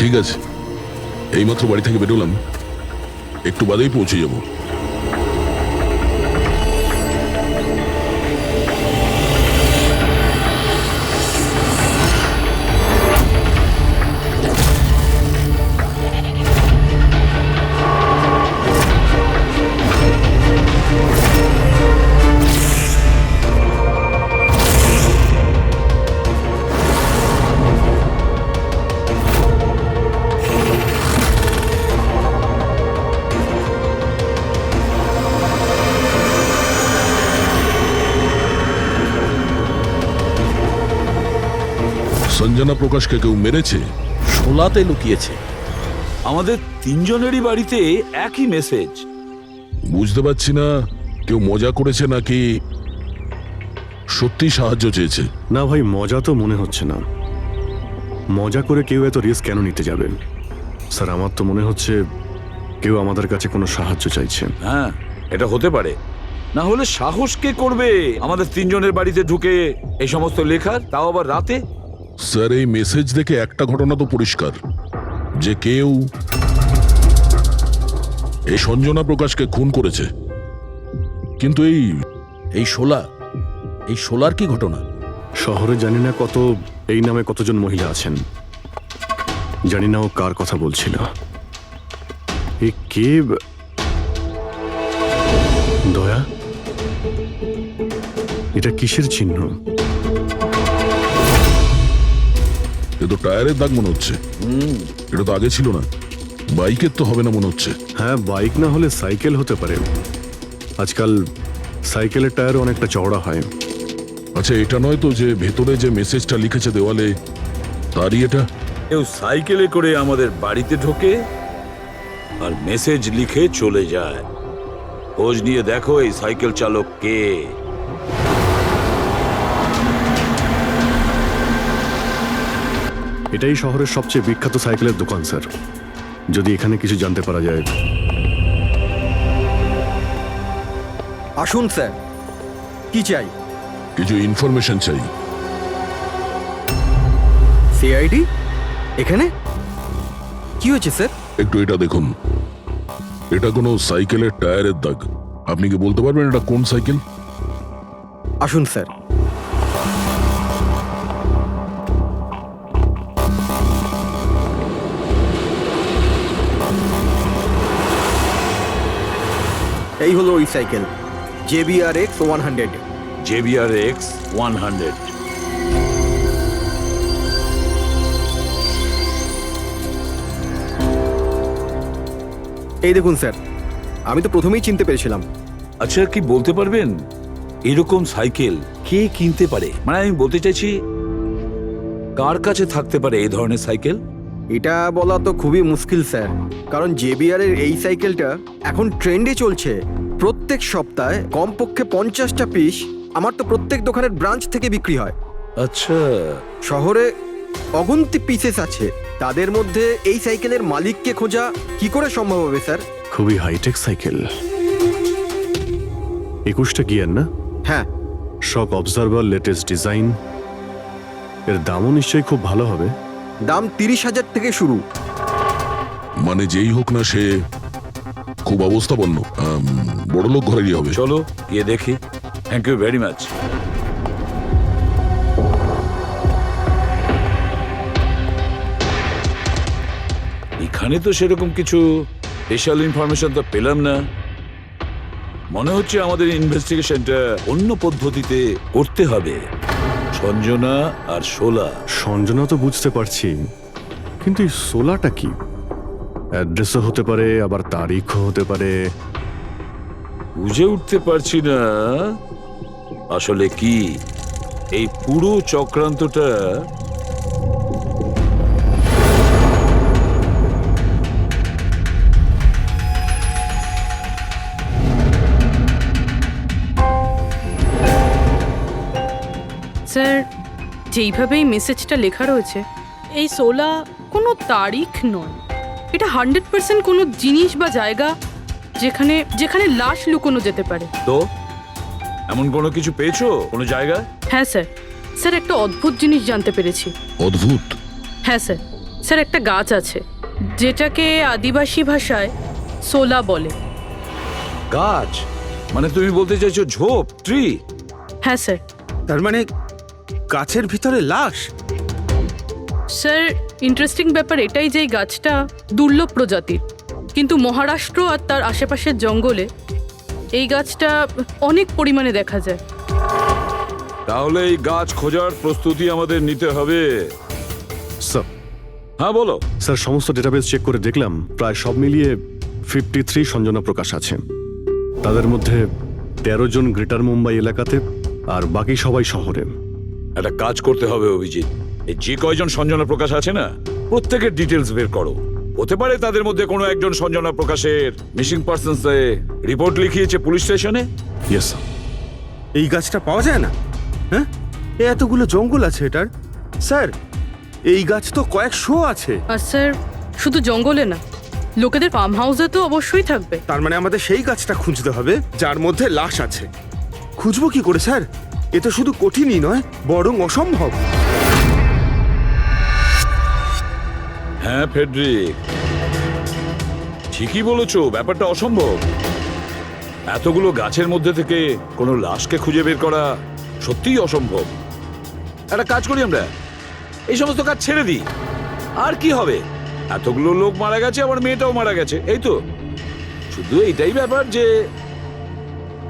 ঠিক আছে, এইমাত্র বাড়ি থেকে বেরোলাম, একটু বাদেই পৌঁছে যাব। সঞ্জনা প্রকাশকে কেউ মেরেছে? শোলাতে লুকিয়েছে। আমাদের তিনজনেরই বাড়িতে একই মেসেজ। বুঝতে পারছি না কেউ মজা করেছে নাকি সত্যি সাহায্য চেয়েছে। না ভাই, মজা তো মনে হচ্ছে না। মজা করে কেউ এত রিস্ক কেন নিতে যাবে? স্যার, আমার তো মনে হচ্ছে কেউ আমাদের কাছে কোনো সাহায্য চাইছে। হ্যাঁ, এটা হতে পারে। না হলে সাহস কে করবে আমাদের তিনজনের বাড়িতে ঢুকে এই সমস্ত লেখার, তাও আবার রাতে? স্যার, এই মেসেজ দেখে একটা ঘটনা তো পরিষ্কার, যে কেউ এই সঞ্জনা প্রকাশকে খুন করেছে। কিন্তু এই শোলার কি ঘটনা? শহরে জানি না এই নামে কতজন মহিলা আছেন, জানি না ও কার কথা বলছিল। এই কে? দয়া, এটা কিসের চিহ্ন? এ তো টায়ারের দাগ মনে হচ্ছে। এটা তো আগে ছিল না। বাইকের তো হবে না মনে হচ্ছে। হ্যাঁ, বাইক না হলে সাইকেল হতে পারে। আজকাল সাইকেলের টায়ার অনেকটা চওড়া হয়। আচ্ছা, এটা নয় তো যে ভেতরে যে মেসেজটা লিখেছে দেওয়ালে, তারই এটা? কেউ সাইকেলে করে আমাদের বাড়িতে ঢোকে আর মেসেজ লিখে চলে যায়। খোঁজ নিয়ে দেখো এই সাইকেল চালক কে। এটাই শহরের সবচেয়ে বিখ্যাত সাইকেলের দোকান স্যার। যদি এখানে কিছু জানতে পারা যায়। আসুন স্যার, কি চাই? কিছু ইনফরমেশন চাই। সিআইডি এখানে কি হয়েছে স্যার? একটু এটা দেখুন, এটা কোনো সাইকেলের টায়ারের দাগ। আপনি কি বলতে পারবেন এটা কোন সাইকেল? আসুন স্যার। এই হলো ওই সাইকেল, JBRX 100। JBRX 100। এই দেখুন স্যার, আমি তো প্রথমেই চিনতে পেরেছিলাম। আচ্ছা, কি বলতে পারবেন এরকম সাইকেল কে কিনতে পারে? মানে আমি বলতে চাইছি, কার কাছে থাকতে পারে এই ধরনের সাইকেল? এটা বলা তো খুবই মুশকিল স্যার, কারণ JBR এর এই সাইকেলটা এখন ট্রেন্ডে চলছে। প্রত্যেক সপ্তাহে কমপক্ষে 50টা পিস আমার তো প্রত্যেক দোকানের ব্রাঞ্চ থেকে বিক্রি হয়। আচ্ছা, শহরে অগুন্তি পিসেস আছে, তাদের মধ্যে এই সাইকেলের মালিককে খোঁজা কি করে সম্ভব হবে স্যার? খুবই হাইটেক সাইকেল। 21টা গিয়ার না? হ্যাঁ। শক অবজারভার, লেটেস্ট ডিজাইন। এর দামও নিশ্চয়ই খুব ভালো হবে। দাম 30,000 থেকে শুরু। মানে যেই হোক না, সে খুব অবস্থাপন্ন, বড়লোক ঘরেরই হবে। চলো গিয়ে দেখি। Thank you very much. এখানে তো সেরকম কিছু স্পেশাল ইনফরমেশন তো পেলাম না। মনে হচ্ছে আমাদের ইনভেস্টিগেশনটা অন্য পদ্ধতিতে করতে হবে। সঞ্জনা আর শোলা। সঞ্জনা তো বুঝতে পারছি, কিন্তু এই সোলাটা কি? অ্যাড্রেসও হতে পারে, আবার তারিখও হতে পারে। বুঝে উঠতে পারছি না আসলে কি এই পুরো চক্রান্তটা। স্যার, যেইভাবে এই মেসেজটা লেখা রয়েছে, এই সোলা কোনো তারিখ নয়। এটা 100% কোনো জিনিস বা জায়গা যেখানে যেখানে লাশ লুকোনো যেতে পারে। তো এমন কোনো কিছু পেয়েছো কোনো জায়গা? হ্যাঁ স্যার, স্যার একটা অদ্ভুত জিনিস জানতে পেরেছি। অদ্ভুত? হ্যাঁ স্যার, স্যার একটা গাছ আছে যেটাকে আদিবাসী ভাষায় সোলা বলে। গাছ মানে তুমি বলতে চাইছো ঝোপ, ট্রি? হ্যাঁ স্যার। তার মানে গাছের ভিতরে লাশ? স্যার ইন্টারেস্টিং ব্যাপার এটাই যে এই গাছটা দুর্লভ প্রজাতির, কিন্তু মহারাষ্ট্র আর তার আশেপাশের জঙ্গলে এই গাছটা অনেক পরিমাণে দেখা যায়। তাহলে এই গাছ খোঁজার প্রস্তুতি আমাদের নিতে হবে। স্যার হ্যাঁ বলো। স্যার সমস্ত ডেটাবেস চেক করে দেখলাম প্রায় সব মিলিয়ে 53 সঞ্জনা প্রকাশ আছে। তাদের মধ্যে 13 জন গ্রেটার মুম্বাই এলাকাতে আর বাকি সবাই শহরে। একটা কাজ করতে হবে অভিজিৎ, এই যে কয়জন সঞ্জনা প্রকাশ আছে না প্রত্যেকের ডিটেলস বের করো। হতে পারে তাদের মধ্যে কোনো একজন সঞ্জনা প্রকাশের মিসিং পার্সনস রিপোর্ট লিখিয়েছে পুলিশ স্টেশনে। Yes sir. এই গাছটা পাওয়া যায় না? হ্যাঁ, এতগুলো জঙ্গল আছে এটার। স্যার এই গাছ তো কয়েকশো আছে। আর স্যার শুধু জঙ্গলে না, লোকেদের ফার্ম হাউসে তো অবশ্যই থাকবে। তার মানে আমাদের সেই গাছটা খুঁজতে হবে যার মধ্যে লাশ আছে। খুঁজবো কি করে স্যার? এ তো শুধু কঠিনই নয়, বরং অসম্ভব। হ্যাঁ ফেডরিক, ঠিকই বলেছো, ব্যাপারটা অসম্ভব। এতগুলো গাছের মধ্যে থেকে কোনো লাশকে খুঁজে বের করা সত্যিই অসম্ভব। একটা কাজ করি আমরা, এই সমস্ত কাজ ছেড়ে দিই। আর কি হবে, এতগুলো লোক মারা গেছে, আমার মেয়েটাও মারা গেছে, এই তো। শুধু এইটাই ব্যাপার যে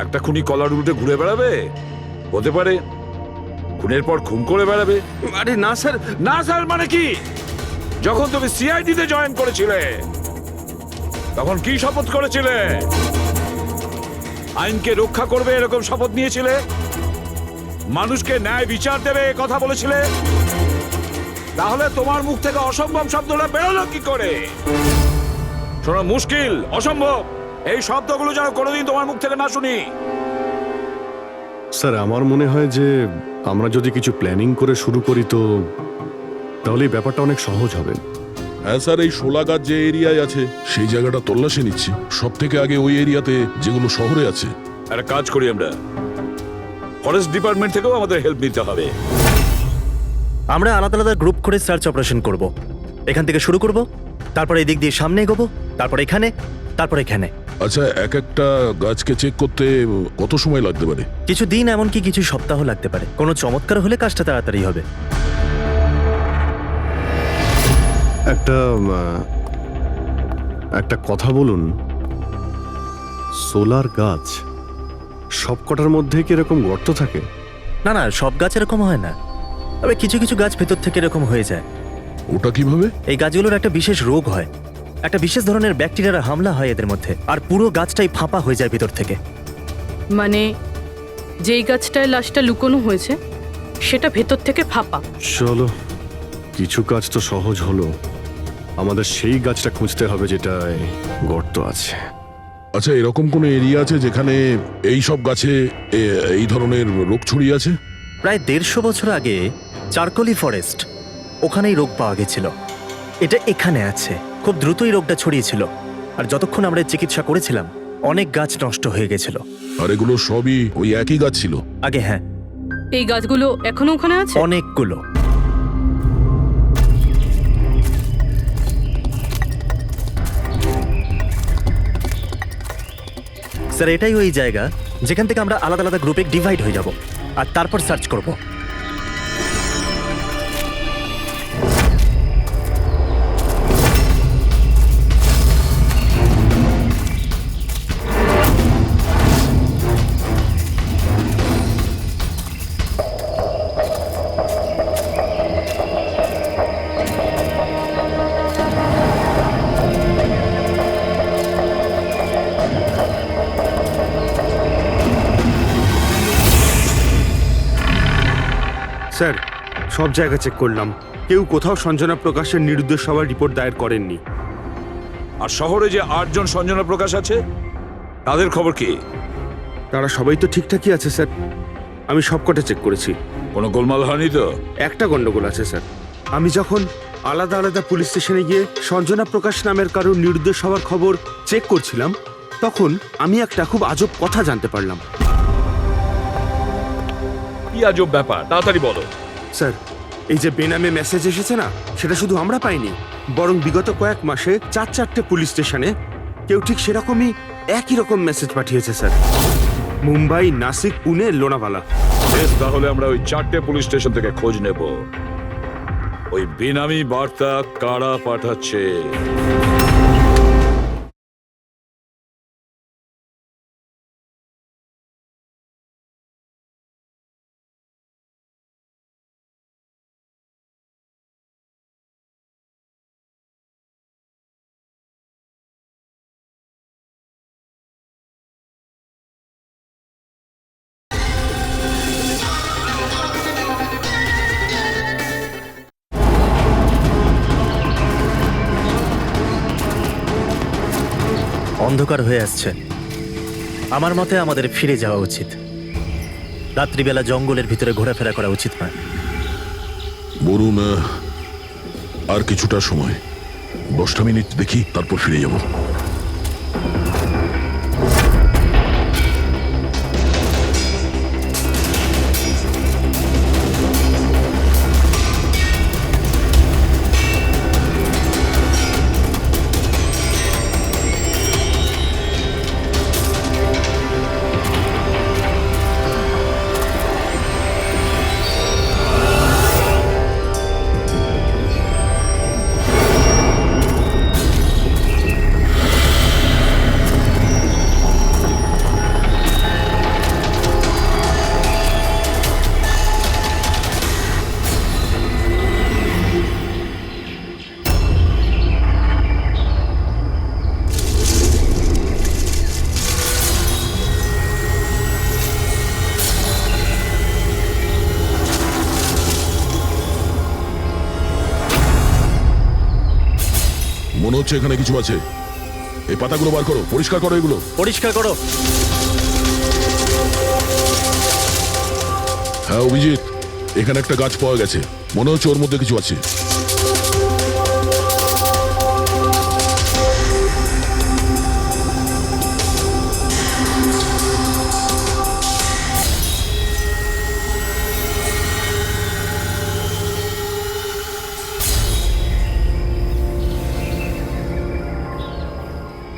একটা খুনি কলার উল্টে ঘুরে বেড়াবে, হতে পারে খুনের পর খুন করে বেড়াবে। আরে না স্যার। না স্যার মানে কি? যখন তুমি সিআইডি তে জয়েন করেছিলে তখন কি শপথ করেছিলে? আইনকে রক্ষা করবে এরকম শপথ নিয়েছিলে? মানুষকে ন্যায় বিচার দেবে কথা বলেছিলে? তাহলে তোমার মুখ থেকে অসম্ভব শব্দটা বেরোলো কি করে? শোনা মুশকিল, অসম্ভব, এই শব্দগুলো যেন কোনোদিন তোমার মুখ থেকে না শুনি। স্যার আমার মনে হয় যে আমরা যদি কিছু প্ল্যানিং করে শুরু করি তো তাহলে এই ব্যাপারটা অনেক সহজ হবে। হ্যাঁ স্যার, এই শোলা গাছ যে এরিয়ায় আছে সেই জায়গাটা তল্লাশি নিচ্ছি। সব থেকে আগে ওই এরিয়াতে যেগুলো শহরে আছে। একটা কাজ করি আমরা, ফরেস্ট ডিপার্টমেন্ট থেকেও আমাদের হেল্প নিতে হবে। আমরা আলাদা আলাদা গ্রুপ করে সার্চ অপারেশন করব। এখান থেকে শুরু করব, তারপর এই দিক দিয়ে সামনে এগোবো, তারপর এখানে, তারপর এখানে। আচ্ছা, এক একটা গাছকে চেক করতে কত সময় লাগতে পারে? কিছু দিন, এমনকি কিছু সপ্তাহ লাগতে পারে। কোনো চমৎকার হলে কাজটা তাড়াতাড়ি হবে। একটা কথা বলুন, সোলার গাছ সব কটার মধ্যে কি এরকম গর্ত থাকে? না না, সব গাছ এরকম হয় না, তবে কিছু কিছু গাছ ভেতর থেকে এরকম হয়ে যায়। ওটা কিভাবে? এই গাছগুলোর একটা বিশেষ রোগ হয়, একটা বিশেষ ধরনের ব্যাকটেরিয়ার হামলা হয় এদের মধ্যে, আর পুরো গাছটাই ফাঁপা হয়ে যায় ভেতর থেকে। মানে যেই গাছটায় লাশটা লুকোনো হয়েছে সেটা ভেতর থেকে ফাঁপা। চলো, কিছু কাজ তো সহজ হলো, আমাদের সেই গাছটা খুঁজতে হবে যেটায় গর্ত আছে। আচ্ছা, এরকম কোনো এরিয়া আছে যেখানে এই সব গাছে এই ধরনের রোগ ছড়িয়ে আছে? প্রায় 150 বছর আগে চারকোলি ফরেস্ট, ওখানেই রোগ পাওয়া গেছিল। এটা এখানে আছে, খুব দ্রুতই রোগটা ছড়িয়েছিল, আর যতক্ষণ আমরা চিকিৎসা করেছিলাম অনেক গাছ নষ্ট হয়ে গেছিল। আর এগুলো সবই ওই একই গাছ ছিল? আগে হ্যাঁ, এই গাছগুলো এখনো ওখানে আছে? অনেকগুলো। স্যার এটাই ওই জায়গা যেখান থেকে আমরা আলাদা আলাদা গ্রুপে ডিভাইড হয়ে যাব আর তারপর সার্চ করব। স্যার সব জায়গা চেক করলাম, কেউ কোথাও সঞ্জনা প্রকাশের নিরুদ্দেশ হওয়ার রিপোর্ট দায়ের করেননি। আর শহরে যে 8 জন সঞ্জনা প্রকাশ আছে তাদের খবর কি? তারা সবাই তো ঠিকঠাকই আছে স্যার, আমি সবকটা চেক করেছি। কোনো গোলমাল হয়নি তো? একটা গন্ডগোল আছে স্যার। আমি যখন আলাদা আলাদা পুলিশ স্টেশনে গিয়ে সঞ্জনা প্রকাশ নামের কারোর নিরুদ্দেশ হওয়ার খবর চেক করছিলাম, তখন আমি একটা খুব আজব কথা জানতে পারলাম। কি আজব ব্যাপার, তাড়াতাড়ি বলো। স্যার এই যে বেনামে মেসেজ এসেছে না, সেটা শুধু আমরা পাইনি, বরং বিগত কয়েক মাসে 4-4টে পুলিশ স্টেশনে কেউ ঠিক সেরকমই একই রকম মেসেজ পাঠিয়েছে স্যার। মুম্বাই, নাসিক, পুনে, লোনাভালা। বেশ, তাহলে আমরা ওই 4টে পুলিশ স্টেশন থেকে খোঁজ নেব ওই বেনামি বার্তা কারা পাঠাচ্ছে। অন্ধকার হয়ে আসছে। আমার মতে আমাদের ফিরে যাওয়া উচিত। রাত্রিবেলা জঙ্গলের ভিতরে ঘোরাফেরা করা উচিত নয়। বরুণ, আর কিছুটা সময়, 10টা মিনিট দেখি, তারপর ফিরে যাব। মনে হচ্ছে এখানে কিছু আছে। এই পাতাগুলো বার করো, পরিষ্কার করো এগুলো। পরিষ্কার করো। হ্যাঁ অভিজিৎ, এখানে একটা গাছ পাওয়া গেছে, মনে হচ্ছে ওর মধ্যে কিছু আছে।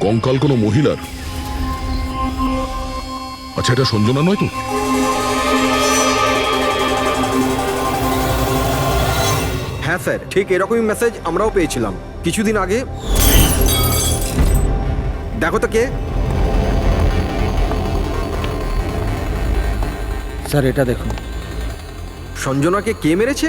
কঙ্কাল কোনো মহিলার? আচ্ছা, এটা সঞ্জনা নয় তো? হ্যাঁ স্যার, ঠিক এরকমই মেসেজ আমরাও পেয়েছিলাম কিছুদিন আগে। দেখো তো কে। স্যার এটা দেখুন। সঞ্জনাকে কে মেরেছে?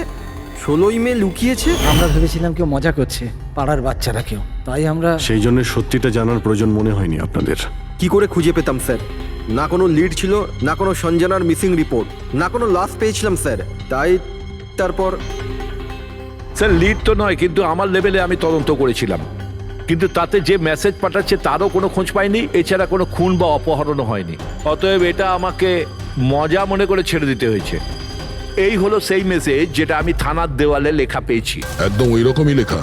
16ই মে লুকিয়েছে। আমরা ভেবেছিলাম কেউ মজা করছে, পাড়ার বাচ্চারা কেউ, তাই আমরা সেই জন্য সত্যিটা জানার প্রয়োজন মনে হয়নি আপনাদের। কি করে খুঁজে পেতাম স্যার? না কোনো লিড ছিল, না কোনো সঞ্জনার মিসিং রিপোর্ট, না কোনো লাশ পেয়েছিলাম স্যার। তাই তারপর স্যার লিড তো নয়, কিন্তু আমার লেভেলে আমি তদন্ত করেছিলাম, কিন্তু তাতে যে মেসেজ পাঠাচ্ছে তারও কোনো খোঁজ পাইনি, এছাড়া কোনো খুন বা অপহরণও হয়নি। অতএব এটা আমাকে মজা মনে করে ছেড়ে দিতে হয়েছে। এই হলো সেই মেসেজ যেটা আমি থানার দেওয়ালে লেখা পেয়েছি। একদম ওই রকমই লেখা।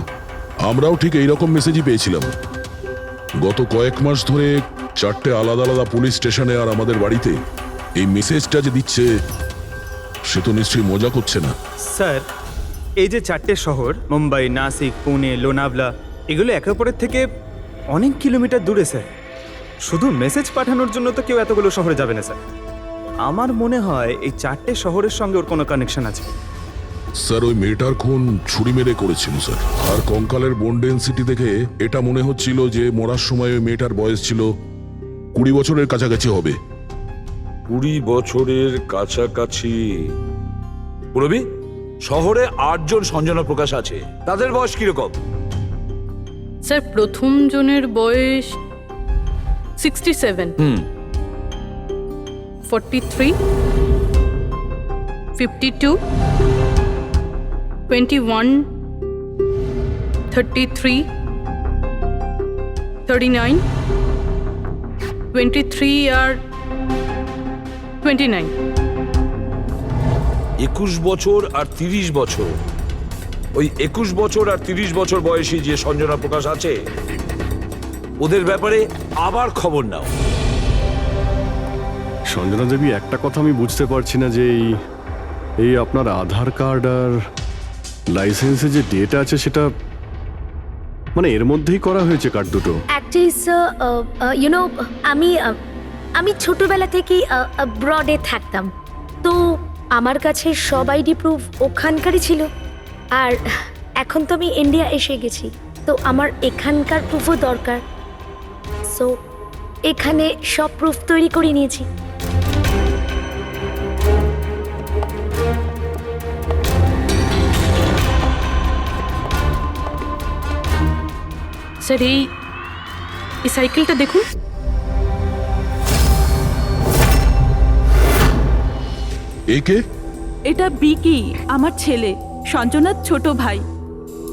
আমরাও ঠিক এইরকম মেসেজই পেয়েছিলাম। গত কয়েক মাস ধরে 4টে আলাদা আলাদা পুলিশ স্টেশনে আর আমাদের বাড়িতে এই মেসেজটা যে দিচ্ছে, সে তো নিশ্চয়ই মজা করছে না। স্যার, এই যে 4টে শহর মুম্বাই, নাসিক, পুনে, লোনাভলা, এগুলো একে অপরের থেকে অনেক কিলোমিটার দূরে স্যার। শুধু মেসেজ পাঠানোর জন্য তো কেউ এতগুলো শহরে যাবে না স্যার। আমার মনে হয় এই 4টে শহরের সঙ্গে ওর কোনো কানেকশন আছে। স্যার, ওই মেয়েটার খুন ছুরি মেরে করেছিল স্যার। আর কঙ্কালের বোন ডেন্সিটি দেখে এটা মনে হচ্ছিল যে মরার সময় ওই মেয়েটার বয়স ছিল 20 বছরের কাছাকাছি হবে। 20 বছরের কাছাকাছি। পুরবি, শহরে 8 জন সঞ্জনা প্রকাশ আছে, তাদের বয়স কিরকম? স্যার, প্রথম জনের বয়স 67, 43, 52, 21, 33, 39, 23 আর 29। 21 বছর আর 30 বছর। ওই 21 বছর আর 30 বছর বয়সী যে সঞ্জনা প্রকাশ আছে, ওদের ব্যাপারে আবার খবর নাও। সঞ্জনা দেবী, একটা কথা আমি বুঝতে পারছি না যে এই আপনার আধার কার্ড আর লাইসেন্সে যে ডেটা আছে সেটা মানে এর মধ্যেই করা হয়েছে কার্ড দুটো। অ্যাকচুয়ালি ইউনো আমি ছোটবেলা থেকেই ব্রডে থাকতাম, তো আমার কাছে সব আইডি প্রুফ ওখানকারই ছিল। আর এখন তো আমি ইন্ডিয়া এসে গেছি, তো আমার এখানকার প্রুফও দরকার। সো এখানে সব প্রুফ তৈরি করে নিয়েছি। স্যার এই সাইকেলটা দেখুন। একে এটা বিকি, আমার ছেলে, সঞ্জনার ছোট ভাই।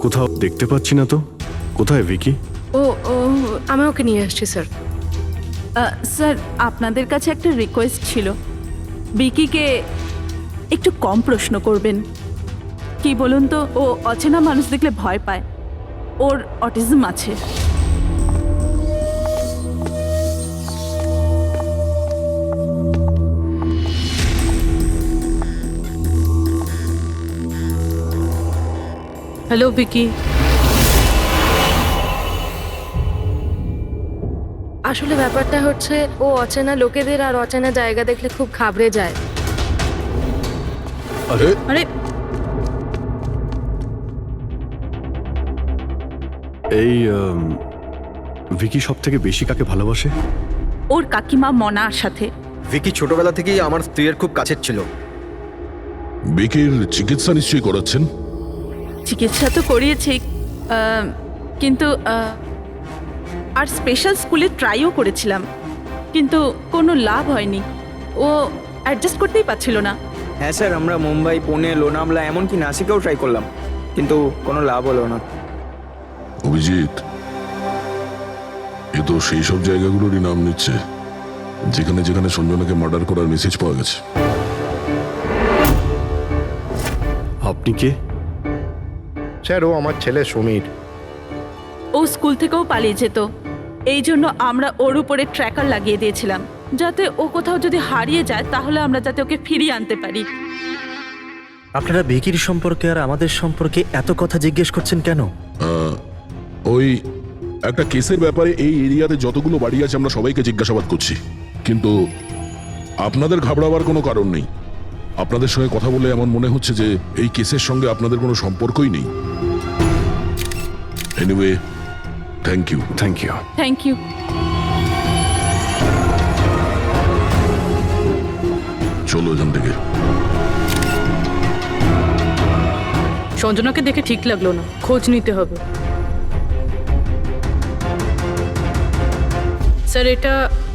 কোথাও দেখতে পাচ্ছি না তো, কোথায় ভিকি? ও ও আমি ওকে নিয়ে আসছি স্যার। স্যার আপনাদের কাছে একটা রিকোয়েস্ট ছিল, বিকিকে একটু কম প্রশ্ন করবেন। কি বলুন তো, ও অচেনা মানুষ দেখলে ভয় পায়, ওর অটিজম আছে। হ্যালো বিকি। আসলে ব্যাপারটা হচ্ছে, ও অচেনা লোকেদের আর অচেনা জায়গা দেখলে খুব ঘাবড়ে যায়। আরে আরে এই ভিকি সব থেকে বেশি কাকে ভালোবাসে? ওর কাকিমা মনার সাথে। ভিকি ছোটবেলা থেকেই আমার স্ত্রীর খুব কাছের ছিল। বিকির চিকিৎসা নিশ্চয়ই করাচ্ছেন? চিকিৎসা তো করিয়েছি, কিন্তু আর স্পেশাল স্কুলে ট্রাইও করেছিলাম, কিন্তু কোনো লাভ হয়নি। ও অ্যাডজাস্ট করতেই পারছিল না। হ্যাঁ স্যার, আমরা মুম্বাই, পুনে, লোনাভলা, এমনকি নাসিকেও ট্রাই করলাম, কিন্তু কোনো লাভ হলো না। অভিজিৎ, এ তো সেই সব জায়গাগুলোরই নাম নিচ্ছে যেখানে যেখানে সঞ্জনাকে মার্ডার করার মেসেজ পাওয়া গেছে। আপনি কে? স্যার, ও আমার ছেলে সমীর। ও স্কুল থেকেও পালিয়ে যেত, এই জন্য আমরা ওর উপরে ট্র্যাকার লাগিয়ে দিয়েছিলাম, যাতে ও কোথাও যদি হারিয়ে যায় তাহলে আমরা যাতে ওকে ফিরিয়ে আনতে পারি। আপনারা ভিকির সম্পর্কে আর আমাদের সম্পর্কে এত কথা জিজ্ঞেস করছেন কেন? ওই একটা কেসের ব্যাপারে এই এরিয়াতে যতগুলো বাড়ি আছে আমরা সবাইকে জিজ্ঞাসাবাদ করছি, কিন্তু আপনাদের ঘাবড়াবার কোনো কারণ নেই। আপনাদের সঙ্গে কথা বলে এমন মনে হচ্ছে যে এই কেসের সঙ্গে আপনাদের কোনো সম্পর্কই নেই। Anyway, thank you. Thank you. Thank you. চলো এখান থেকে। সঞ্জনাকে দেখে ঠিক লাগলো না, খোঁজ নিতে হবে। স্যার এটা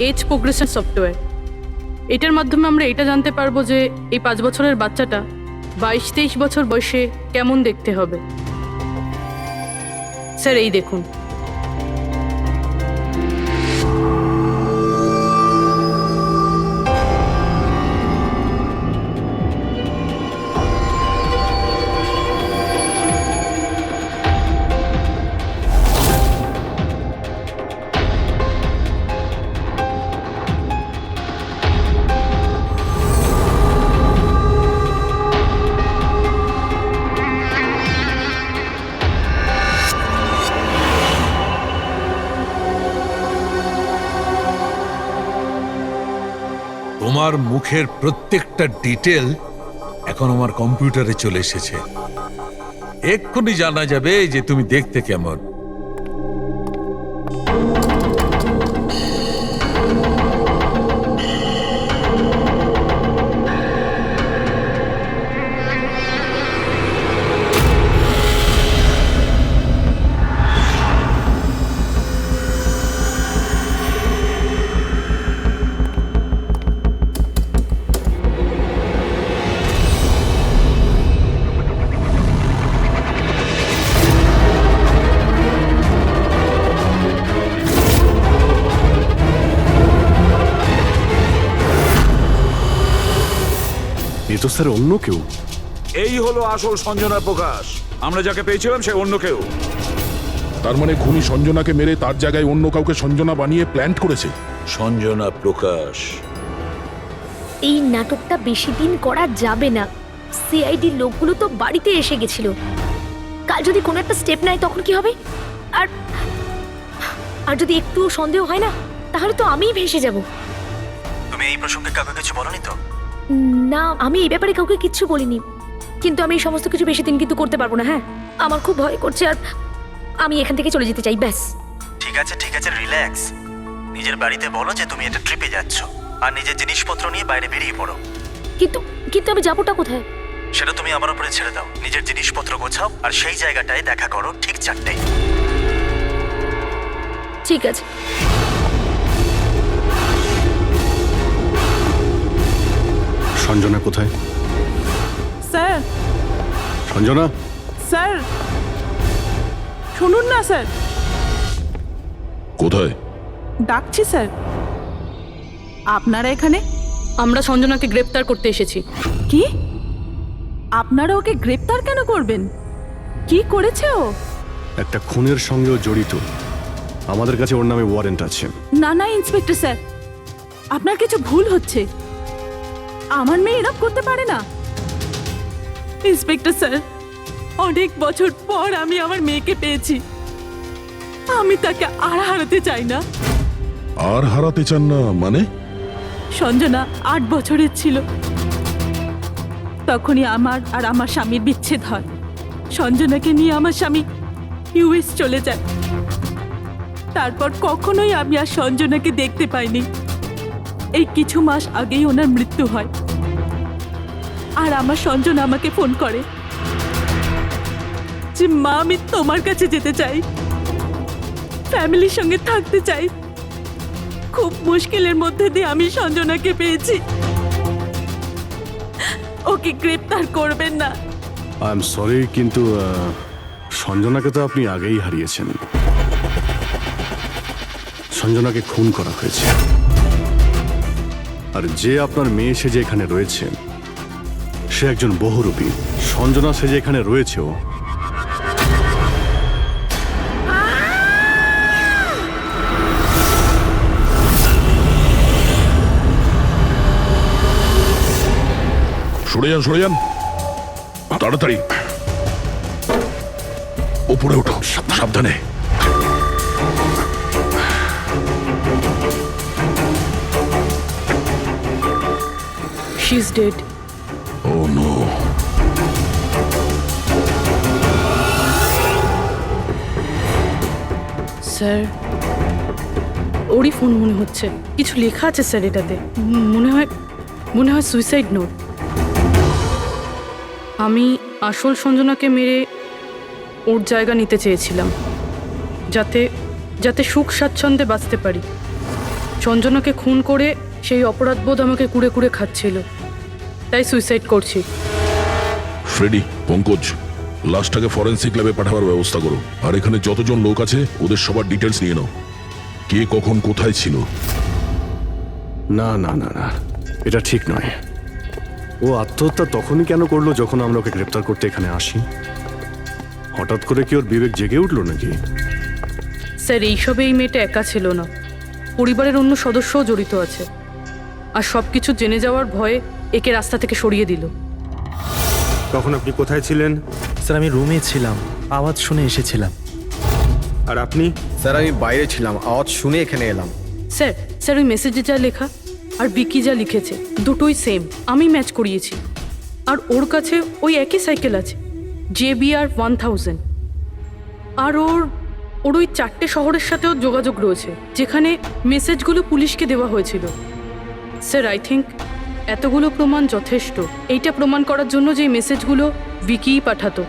এজ প্রোগ্রেশন সফটওয়্যার, এটার মাধ্যমে আমরা এটা জানতে পারবো যে এই 5 বছরের বাচ্চাটা 22-23 বছর বয়সে কেমন দেখতে হবে। স্যার এই দেখুন। তোমার মুখের প্রত্যেকটা ডিটেল এখন আমার কম্পিউটারে চলে এসেছে। এক্ষুনি জানা যাবে যে তুমি দেখতে কেমন। এ তো স্যার অন্য কেউ। এই হলো আসল সঞ্জনা প্রকাশ। আমরা যাকে পেয়েছিলাম সে অন্য কেউ। তার মানে খুনি সঞ্জনাকে মেরে তার জায়গায় অন্য কাউকে সঞ্জনা বানিয়ে প্ল্যান্ট করেছে। সঞ্জনা প্রকাশ। এই নাটকটা বেশি দিন করা যাবে না। সিআইডি লোকগুলো তো বাড়িতে এসে গেছিল, কাল যদি কোনো একটা স্টেপ নেয় তখন কি হবে? আর আর যদি একটুও সন্দেহ হয় না, তাহলে তো আমিই ভেসে যাব। তুমি এই প্রসঙ্গে কাউকে কিছু বলনি তো? না, আমি এই ব্যাপারে কাউকে কিচ্ছু বলিনি, কিন্তু আমি এই সমস্ত কিছু বেশি দিন কিন্তু করতে পারবো না। হ্যাঁ, আমার খুব ভয় করছে, আর আমি এখান থেকে চলে যেতে চাই, ব্যাস। ঠিক আছে, রিল্যাক্স। নিজের বাড়িতে বলো যে তুমি এটা ট্রিপে যাচ্ছ, আর নিজের জিনিসপত্র নিয়ে বাইরে বেরিয়ে পড়ো। কিন্তু কিন্তু আমি যাবোটা কোথায়? সেটা তুমি আমার উপরে ছেড়ে দাও। নিজের জিনিসপত্র গোছাও, আর সেই জায়গাটায় দেখা করো ঠিক 4টায়। ঠিক আছে। সঞ্জনা কোথায়? স্যার, সঞ্জনা, স্যার শুনুন না স্যার, কোথায়? ডাকছি স্যার। আপনারা এখানে? আমরা সঞ্জনাকে গ্রেপ্তার করতে এসেছি। কি? আপনারা ওকে গ্রেপ্তার কেন করবেন? কি করেছে ও? একটা খুনের সঙ্গেও জড়িত। আমাদের কাছে ওর নামে ওয়ারেন্ট আছে। না না ইন্সপেক্টর স্যার, আপনার কিছু ভুল হচ্ছে। আমার মেয়ে এরকম করতে পারে না। ইন্সপেক্টর স্যার, অনেক বছর পর আমি আমার মেয়েকে পেয়েছি। আমি তাকে আর হারাতে চাই না। আর হারাতে চান না মানে? সঞ্জনা 8 বছরের ছিল, তখনই আমার আর আমার স্বামীর বিচ্ছেদ হয়। সঞ্জনাকে নিয়ে আমার স্বামী ইউএস চলে যায়। তারপর কখনোই আমি আর সঞ্জনাকে দেখতে পাইনি। এই কিছু মাস আগেই ওনার মৃত্যু হয়। আর আমার সঞ্জনা আমাকে ফোন করে যে মা, আমি তোমার কাছে যেতে চাই, ফ্যামিলির সঙ্গে থাকতে চাই। খুব মুশকিলের মধ্যে দিয়ে আমি সঞ্জনাকে পেয়েছি। ওকে গ্রেপ্তার করবেন না। আই এম সরি, কিন্তু সঞ্জনাকে তো আপনি আগেই হারিয়েছেন। সঞ্জনাকে খুন করা হয়েছে, আর যে আপনার মেয়ে সেজে এখানে রয়েছে সে একজন বহুরূপী। সঞ্জনা সেজে এখানে রয়েছেও। সরে যান, তাড়াতাড়ি উপরে ওঠো, সাবধানে। She is dead. Oh no. Sir, ওরই ফোন মনে হচ্ছে। কিছু লেখা আছে স্যার এটাতে। মনে হয় সুইসাইড নোট। আমি আসল সঞ্জনাকে মেরে ওর জায়গা নিতে চেয়েছিলাম, যাতে সুখ স্বাচ্ছন্দ্যে বাঁচতে পারি। সঞ্জনাকে খুন করে সেই অপরাধবোধ আমাকে কুড়ে কুড়ে খাচ্ছিল, তাই সুইসাইড করছি। ফ্রেডি, পঙ্কজ, লাশটাকে ফরেন্সিক ল্যাবে পাঠাবার ব্যবস্থা করো। আর এখানে যতজন লোক আছে ওদের সবার ডিটেলস নিয়ে নাও। কে কখন কোথায় ছিল। না না না না, এটা ঠিক নয়। ও আত্মহত্যা তখনই কেন করলো যখন আমরা ওকে গ্রেপ্তার করতে এখানে আসি? হঠাৎ করে কি ওর বিবেক জেগে উঠলো নাকি? স্যার, এইসবে এই মেয়েটা একা ছিল না, পরিবারের অন্য সদস্যও জড়িত আছে। আর সব কিছু জেনে যাওয়ার ভয়ে একে রাস্তা থেকে সরিয়ে দিল। তখন আপনি কোথায় ছিলেন? স্যার, আমি রুমে ছিলাম, আওয়াজ শুনে এসেছিলাম। আর আপনি? স্যার, আমি বাইরে ছিলাম, আওয়াজ শুনে এখানে এলাম। স্যার ওই মেসেজে যা লেখা আর বিকি যা লিখেছে দুটোই সেম। আমি ম্যাচ করিয়েছি। আর ওর কাছে ওই একই সাইকেল আছে, JBR 1000। আর ওর ওই 4টে শহরের সাথেও যোগাযোগ রয়েছে যেখানে মেসেজগুলো পুলিশকে দেওয়া হয়েছিল। স্যার, আই থিঙ্ক এতগুলো প্রমাণ যথেষ্ট এইটা প্রমাণ করার জন্য যে মেসেজগুলো বিকিই পাঠাতো।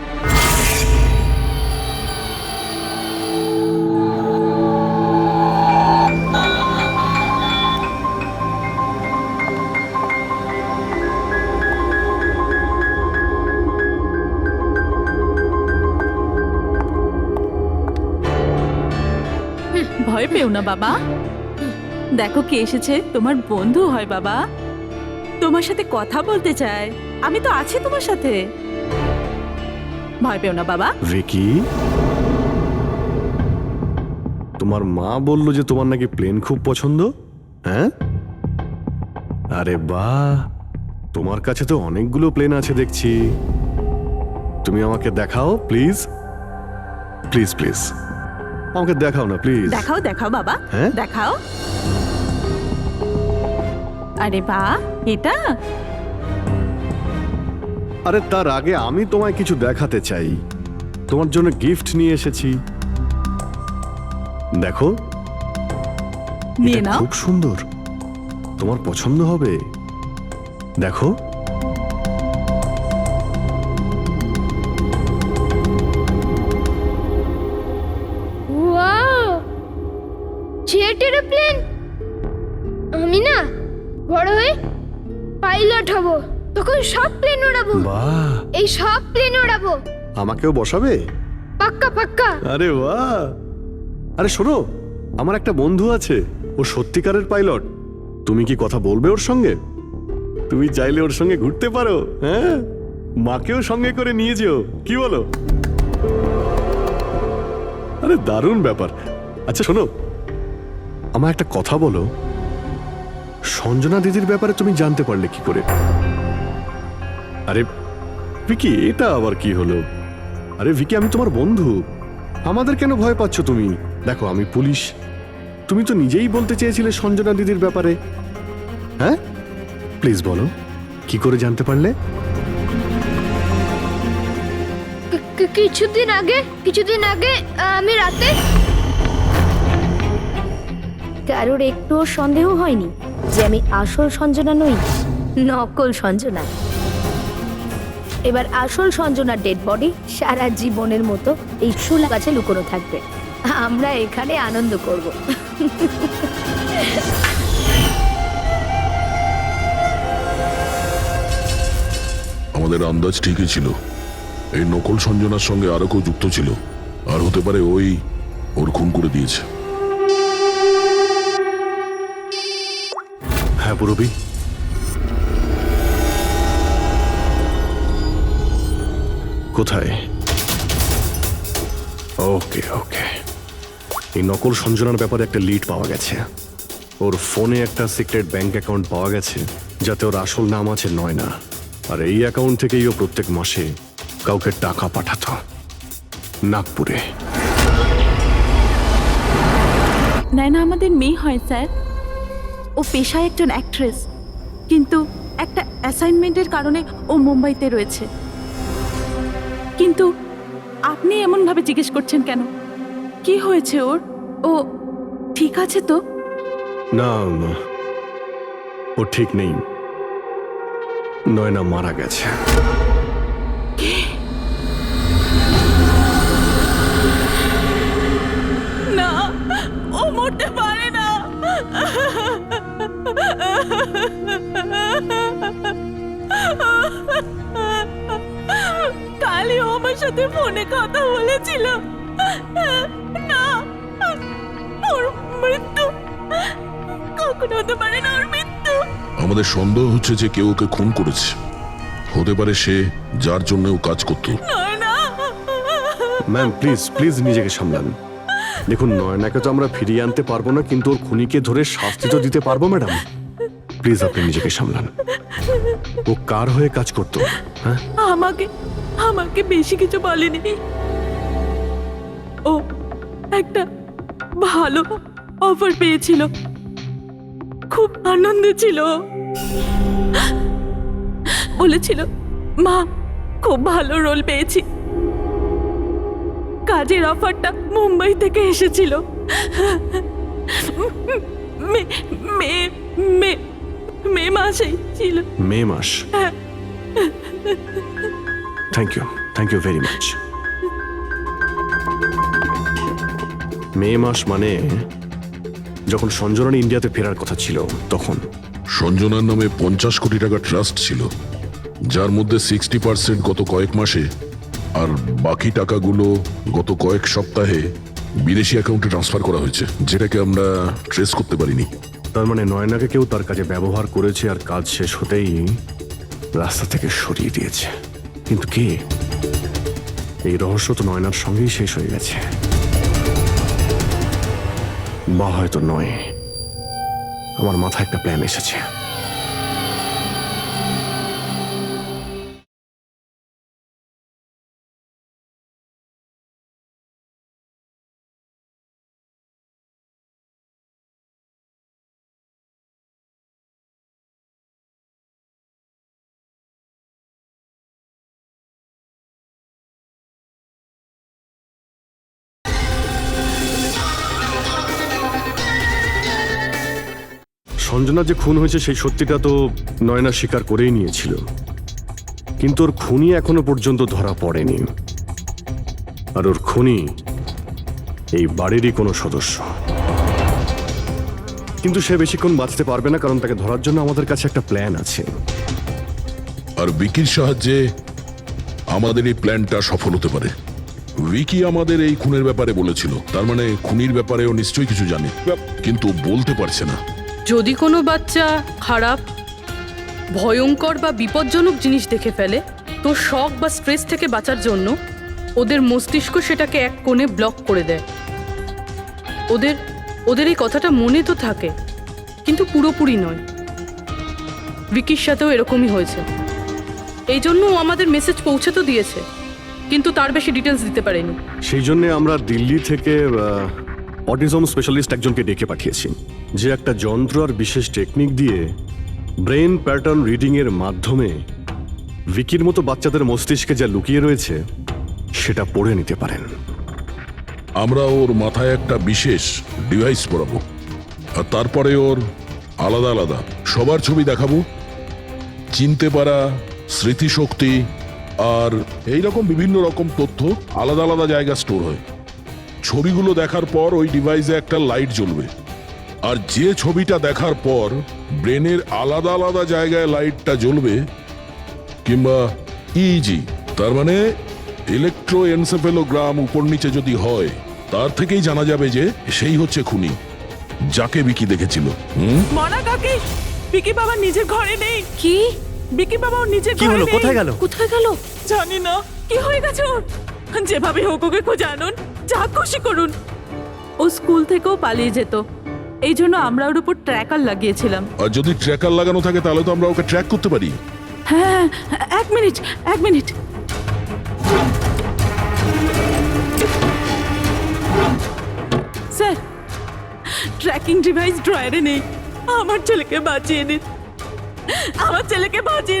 ভয় পেও না বাবা, দেখো কে এসেছে। তোমার বন্ধু হয় বাবা, তোমার সাথে কথা বলতে চায়। আমি তো আছি তোমার সাথে, ভয় পেও না বাবা। ভিকি, তোমার মা বললো যে তোমার নাকি প্লেন খুব পছন্দ। হ্যাঁ, আরে বাহ, তোমার কাছে তো অনেকগুলো প্লেন আছে দেখছি। তুমি আমাকে দেখাও প্লিজ। প্লিজ প্লিজ আমাকে দেখাও না প্লিজ। দেখাও দেখাও বাবা, হ্যাঁ? দেখাও। আরে বাহ, এটা আরে তার আগে আমি তোমায় কিছু দেখাতে চাই। তোমার জন্য গিফট নিয়ে এসেছি, দেখো। নিয়ে এটা নাও। খুব সুন্দর, তোমার পছন্দ হবে, দেখো। Wow, jet aeroplane! আমি না বড় হয়ে পাইলট হব, তখন সব প্লেন উড়াবো, বাহ, এই সব প্লেন উড়াবো, আমাকেও বসাবে? পাক্কা পাক্কা। আরে বাহ! আরে শোনো, আমার একটা বন্ধু আছে, ও সত্যিকারের পাইলট। তুমি কি কথা বলবে ওর সঙ্গে? তুমি চাইলে ওর সঙ্গে ঘুরতে পারো, হ্যাঁ? মাকেও সঙ্গে করে নিয়ে যেও, কি বলো? আরে দারুণ ব্যাপার। আচ্ছা শোনো, আমার একটা কথা বলো, সঞ্জনা দিদির ব্যাপারে তুমি জানতে পারলে কি করে? আরে ভিকি, এটা আবার কি হলো? আরে ভিকি, আমি তোমার বন্ধু, আমাদের কেন ভয় পাচ্ছ তুমি? দেখো আমি পুলিশ, তুমি তো নিজেই বলতে চেয়েছিলে সঞ্জনা দিদির ব্যাপারে, হ্যাঁ? প্লিজ বলো, কি করে জানতে পারলে? কিছুদিন আগে আমি রাতে। কারোর একটুও সন্দেহ হয়নি যে আমি আসল সঞ্জনা নই, নকল সঞ্জনা। এবার আসল সঞ্জনার ডেড বডি সারা জীবনের মতো এই শুলা গাছে লুকোনো থাকবে। আমরা এখানে আনন্দ করব। আমাদের আন্দাজ ঠিকই ছিল, এই নকল সঞ্জনার সঙ্গে আরো কেউ যুক্ত ছিল, আর হতে পারে ওই ওর খুন করে দিয়েছে। হ্যাঁ পুরবি, কোথায়? ওকে ওকে, এই নকল সঞ্জনার ব্যাপারে একটা লিড পাওয়া গেছে। ওর ফোনে একটা সিক্রেট ব্যাংক অ্যাকাউন্ট পাওয়া গেছে, যাতে ওর আসল নাম আছে নয়না। আর এই অ্যাকাউন্ট থেকেই ও প্রত্যেক মাসে কাউকে টাকা পাঠাতো নাগপুরে। নয়না আমাদের মেয়ে হয় স্যার, ও পেশায় একজন অ্যাক্ট্রেস, কিন্তু একটা অ্যাসাইনমেন্টের কারণে ও মুম্বাইতে রয়েছে। কিন্তু আপনি এমনভাবে জিজ্ঞেস করছেন কেন? কি হয়েছে ওর? ও ঠিক আছে তো? না না, ও ঠিক নেই, নয়না মারা গেছে। না, ও মরতে পারে না। কালই ও আমার সাথে ফোনে কথা বলেছিল। না, ওর মৃত্যু কখনো হতে পারে না, ওর মৃত্যু। আমাদের সন্দেহ হচ্ছে যে কেউ ওকে খুন করেছে, হতে পারে সে যার জন্য ও কাজ করতো। ম্যাম প্লিজ প্লিজ নিজেকে সামলান। দেখুন, নয়নাকে তো আমরা ফিরিয়ে আনতে পারবো না, কিন্তু ওর খুনিকে ধরে শাস্তি তো দিতে পারবো ম্যাডাম। প্লিজ আপনি নিজেকে সামলান। ও কার হয়ে কাজ করতো? হ্যাঁ, আমাকে বেশি কিছু বলেনি। ও একটা ভালো অফার পেয়েছিল, খুব আনন্দে ছিল। বলেছিল, মা খুব ভালো রোল পেয়েছি। কাজের অফারটা মুম্বাই থেকে এসেছিল। মে মাসেই ছিল। মে মাস? Thank you very much. May মাস মানে যখন সঞ্জনার ইন্ডিয়াতে ফেরার কথা ছিল তখন। সঞ্জনার নামে 50 কোটি টাকা ট্রাস্ট ছিল, যার মধ্যে 60% গত কয়েক মাসে আর বাকি টাকাগুলো গত কয়েক সপ্তাহে বিদেশি অ্যাকাউন্টে ট্রান্সফার করা হয়েছে, যেটাকে আমরা ট্রেস করতে পারিনি। তার মানে নয়নাকে কেউ তার কাজে ব্যবহার করেছে, আর কাজ শেষ হতেই রাস্তা থেকে সরিয়ে দিয়েছে। কিন্তু কে? এই রহস্য তো নয়নার সঙ্গেই শেষ হয়ে গেছে, বা হয়তো নয়। আমার মাথায় একটা প্ল্যান এসেছে। সঞ্জনা যে খুন হয়েছে সেই সত্যিটা তো নয়না স্বীকার করেই নিয়েছিল, কিন্তু ওর খুনি এখনো পর্যন্ত ধরা পড়েনি। আর ওর খুনি এই বাড়িরই কোনো সদস্য। কিন্তু সে বেশিক্ষণ বাঁচতে পারবে না, কারণ তাকে ধরার জন্য আমাদের কাছে একটা প্ল্যান আছে। আর বিকির সাহায্যে আমাদের এই প্ল্যানটা সফল হতে পারে। উইকি আমাদের এই খুনের ব্যাপারে বলেছিল, তার মানে খুনির ব্যাপারেও নিশ্চয়ই কিছু জানে, কিন্তু বলতে পারছে না। যদি কোনো বাচ্চা খারাপ, ভয়ঙ্কর বা বিপজ্জনক জিনিস দেখে ফেলে, তো শক বা স্ট্রেস থেকে বাঁচার জন্য ওদের মস্তিষ্ক সেটাকে এক কোণে ব্লক করে দেয়। ওদের এই কথাটা মনে তো থাকে, কিন্তু পুরোপুরি নয়। ভিকির সাথেও এরকমই হয়েছে। এই জন্য ও আমাদের মেসেজ পৌঁছে তো দিয়েছে, কিন্তু তার বেশি ডিটেলস দিতে পারেনি। সেই জন্য আমরা দিল্লি থেকে অটিজম স্পেশালিস্ট একজনকে ডেকে পাঠিয়েছি, যে একটা যন্ত্র আর বিশেষ টেকনিক দিয়ে ব্রেন প্যাটার্ন রিডিং এর মাধ্যমে ভিকির মতো বাচ্চাদের মস্তিষ্কে যা লুকিয়ে রয়েছে সেটা পড়ে নিতে পারেন। আমরা ওর মাথায় একটা বিশেষ ডিভাইস পরাবো, আর তারপরে ওর আলাদা আলাদা সবার ছবি দেখাবো। চিনতে পারা, স্মৃতিশক্তি আর এইরকম বিভিন্ন রকম তথ্য আলাদা আলাদা জায়গা স্টোর হয়। ছবিগুলো দেখার পর ওই ডিভাইসে একটা লাইট জ্বলবে, আর যে ছবিটা দেখার পর ব্রেনের আলাদা আলাদা জায়গায় লাইটটা জ্বলবে, কিংবা ইজি তার মানে ইলেকট্রোএনসেফেলোগ্রাম উপর নিচে যদি হয়, তার থেকেই জানা যাবে যে সেই হচ্ছে খুনি, যাকে বিকি দেখেছিল। মনা কাকি, বিকি বাবা নিজের ঘরে নেই। কি? বিকি বাবা ওর নিজের কি ঘরে হলো? নেই। কোথায় গেল? কোথায় গেল? জানি না কি হয়ে গেছে ওর। যেভাবে হোক ওকে খুঁজে আনুন, যা খুশি করুন। ও স্কুল থেকেও পালিয়ে যেত, এই জন্য আমরা ওর উপর ট্র্যাকার লাগিয়েছিলাম। আর যদি ট্র্যাকার লাগানো থাকে তাহলে তো আমরা ওকে ট্র্যাক করতে পারি। হ্যাঁ, এক মিনিট। স্যার, ট্র্যাকিং ডিভাইস ড্রয়ারে নেই। আমার ছেলেকে বাঁচিয়ে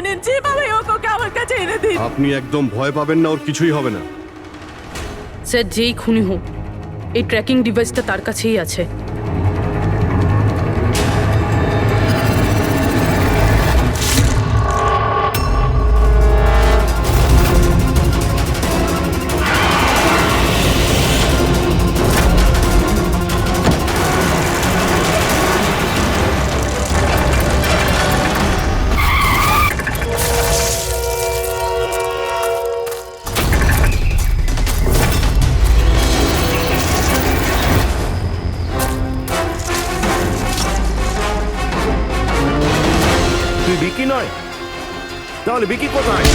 নিন, যেভাবে হোক ওকে আমার কাছে এনে দিন। আপনি একদম ভয় পাবেন না, ওর কিছুই হবে না। স্যার, যেই খুনি হোক, এই ট্র্যাকিং ডিভাইসটা তার কাছেই আছে। তুই বিকি নয়? তাহলে বিকি কোথায়?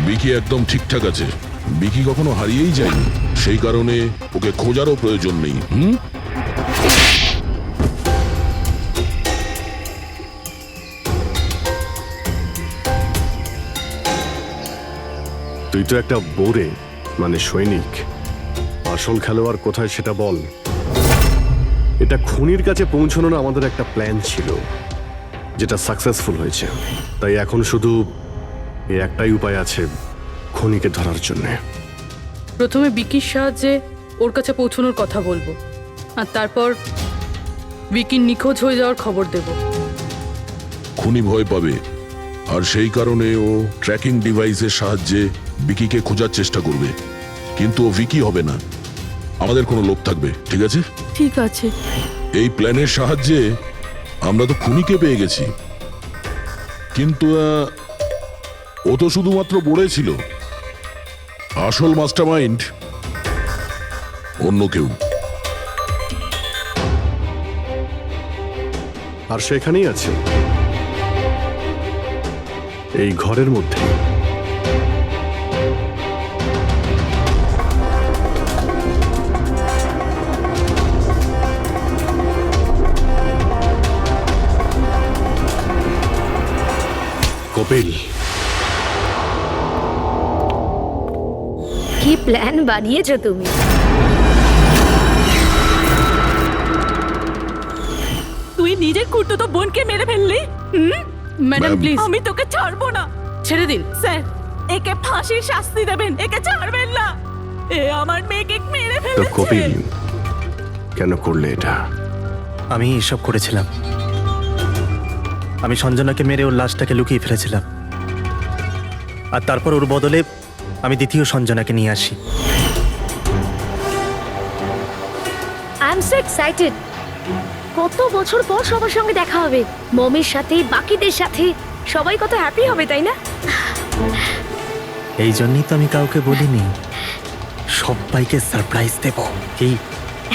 বিকি একদম ঠিকঠাক আছে। বিকি কখনো হারিয়েই যায়নি, সেই কারণে ওকে খোঁজারও প্রয়োজন নেই। তুই তো একটা বোরে, মানে সৈনিক। আসল খেলোয়াড় কোথায় সেটা বল। এটা খুনির কাছে পৌঁছানোর আমাদের একটা প্ল্যান ছিল, যেটা সাকসেসফুল হয়েছে। তাই এখন শুধু এই একটাই উপায় আছে খুনিকে ধরার জন্য। প্রথমে বিকির সাহায্যে ওর কাছে পৌঁছানোর কথা বলবো, আর তারপর বিকির নিখোঁজ হয়ে যাওয়ার খবর দেব। খুনি ভয় পাবে, আর সেই কারণে ও ট্র্যাকিং ডিভাইসের সাহায্যে বিকিকে খোঁজার চেষ্টা করবে, কিন্তু ও ভিকি হবে না। আমাদের কোনো লোক থাকবে, ঠিক আছে? ঠিক আছে। এই প্ল্যানের সাহায্যে আমরা তো খুনিকে পেয়ে গেছি, কিন্তু ও তো শুধুমাত্র বলেছিল। আসল মাস্টারমাইন্ড অন্য কেউ। আর সেখানেই আছে, এই ঘরের মধ্যে। কপিল, কি প্ল্যান বানিয়েছো তুমি? তুই নিজের খুঁড়তুতো বোনকে মেরে ফেললি। ম্যাডাম প্লিজ, আমি তোকে ছাড়বো না। ছেড়ে দিন। স্যার, একে ফাঁসির শাস্তি দেবেন, একে ছাড়বেন না। এ আমার মেয়েকে মেরে তো ফেলেছে। কপিল কেন করলে এটা? আমি এসব করেছিলাম। আমি সঞ্জনাকে মেরে ওর লাশটাকে লুকিয়ে ফেলেছিলাম, আর তারপর ওর বদলে আমি দ্বিতীয় সঞ্জনাকে নিয়ে আসি। I am so excited. কত বছর পর সবার সঙ্গে দেখা হবে, মমির সাথে, বাকিদের সাথে, সবাই কত হ্যাপি হবে, তাই না? এই জন্যই তো আমি কাউকে বলিনি, সবাইকে সারপ্রাইজ দেব। কি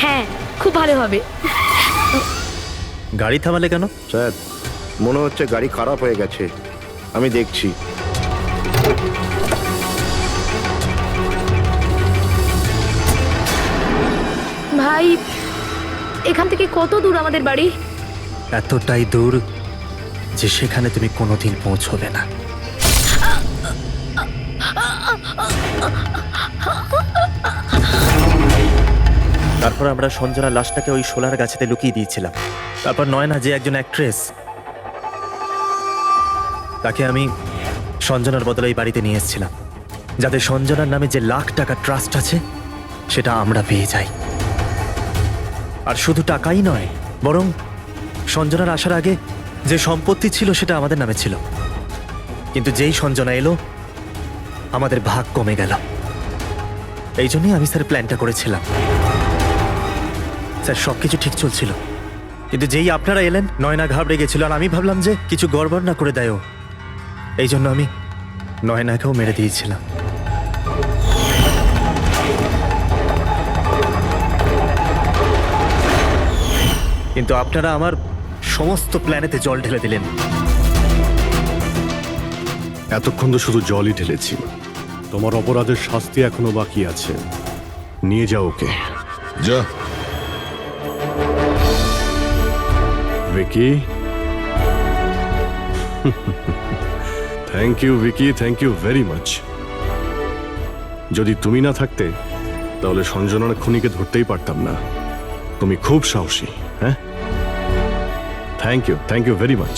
হ্যাঁ, খুব ভালো হবে। গাড়ি থামালে কেন? স্যার মনে হচ্ছে গাড়ি খারাপ হয়ে গেছে, আমি দেখছি। ভাই, এখান থেকে কত দূর আমাদের বাড়ি? এতটাই দূর যে সেখানে তুমি কোনোদিন পৌঁছবে না। তারপর আমরা সঞ্জনা লাশটাকে ওই শোলার গাছেতে লুকিয়ে দিয়েছিলাম। তারপর নয়না, যে একজন অ্যাক্ট্রেস, তাকে আমি সঞ্জনার বদলে এই বাড়িতে নিয়ে এসেছিলাম, যাতে সঞ্জনার নামে যে লাখ টাকা ট্রাস্ট আছে সেটা আমরা পেয়ে যাই। আর শুধু টাকাই নয়, বরং সঞ্জনার আসার আগে যে সম্পত্তি ছিল সেটা আমাদের নামে ছিল, কিন্তু যেই সঞ্জনা এলো আমাদের ভাগ কমে গেল। এই জন্যই আমি স্যার প্ল্যানটা করেছিলাম। স্যার সবকিছু ঠিক চলছিল, কিন্তু যেই আপনারা এলেন নয়না ঘাবড়ে গেছিল, আর আমি ভাবলাম যে কিছু গড়বড় না করে দেয় ও। এই জন্য আমি নয়নাকেও মেরে দিয়েছিলাম। কিন্তু আপনারা আমার সমস্ত প্ল্যানেতে জল ঢেলে দিলেন। এতক্ষণ তো শুধু জলই ঢেলেছি। তোমার অপরাধের শাস্তি এখনো বাকি আছে। নিয়ে যাও ওকে। যা। Vicky, thank you Vicky, thank you very much. যদি তুমি না থাকতে তাহলে সঞ্জনার খুনিকে ধরতেই পারতাম না। তুমি খুব সাহসী। হ্যাঁ, থ্যাংক ইউ ভেরি মাচ।